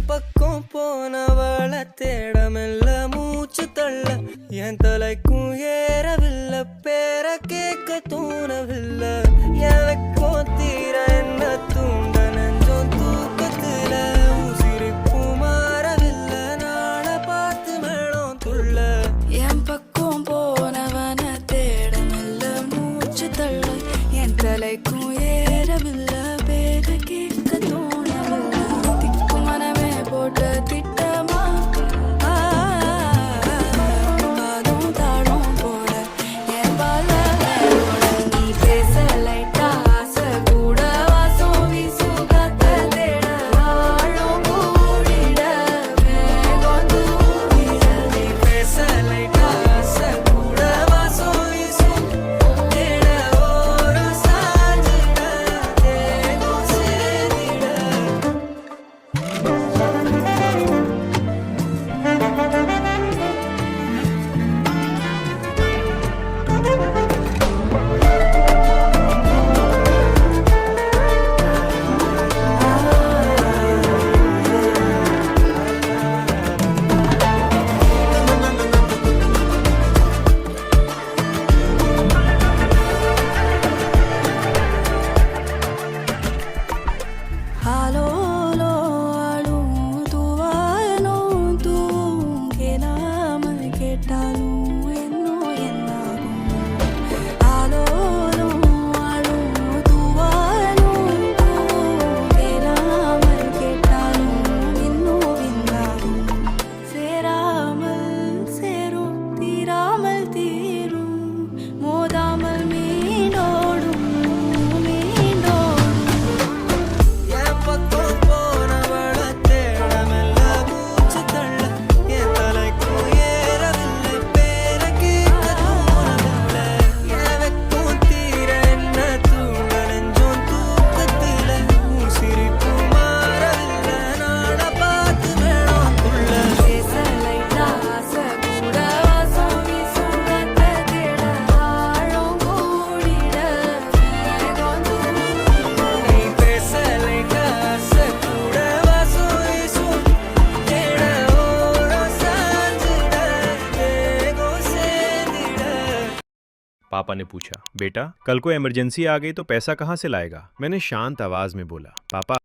பக்கம் போனவள தேடமெல்ல மூச்சு தள்ள என் தலைக்கும் ஏறவில்லை பேர கேட்க தோணவில்லை எனக்கும் தீர என்ன தூண்ட நெஞ்சம் தூக்கத்துல உசிரிப்பு மாறவில்லை நாளை பார்த்து மேளம் துள்ள என் பக்கம் போனவன தேடமெல்ல மூச்சு தள்ள என் தலைக்கும் ஏறவில்லை பேர கேட்க தோணவில்லை திக்கு மனமே போட்ட திட்டமா பாதம் தாளம் போட என் பால நீ பேச லைட்டா ஆசை கூட வாசம் வீசும் காத்த தேட ஆழம் கூடிட வேகம் தூக்கிட நீ பேச லைட்டா ஆசை கூட வாசம் வீசும் தேட ஓரம் சாஞ்சிட தேகம் சேர்ந்திட ஆலோலோ ஆளும் தூவானும் தூவும் கேளாமல் கேட்டாலும் என்னோ என்னாகும் ஆலோலோ ஆளும் தூவானும் தூவும் கேளாமல் கேட்டாலும் இன்னோ என்னாகும் சேராமல் சேரும் தீராமல் தீரும் மோதாமல் மீண்டோடும் மீண்டோடும் என் பக்கம் போனவள தேடமெல்ல மூச்சு தள்ள என் தலைக்கும் ஏறவில்லை பேர கேட்க தோணவில்லை எனக்கும் தீர என்ன தூண்ட நெஞ்சம் தூக்கத்துல உசிரிப்பு மாறவில்லை நாளை பார்த்து மேளம் துள்ள பேச லைட்டா ஆசை கூட வாசம் வீசும் காத்த தேட ஆழம் கூடிட வேகம் தூக்கிட நீ பேச லைட்டா ஆசை கூட வாசம் வீசும் தேட ஓரம் சாஞ்சிட தேகம் சேர்ந்திட पापा ने पूछा, बेटा कल को इमरजेंसी आ गई तो पैसा कहाँ से लाएगा? मैंने शांत आवाज में बोला, पापा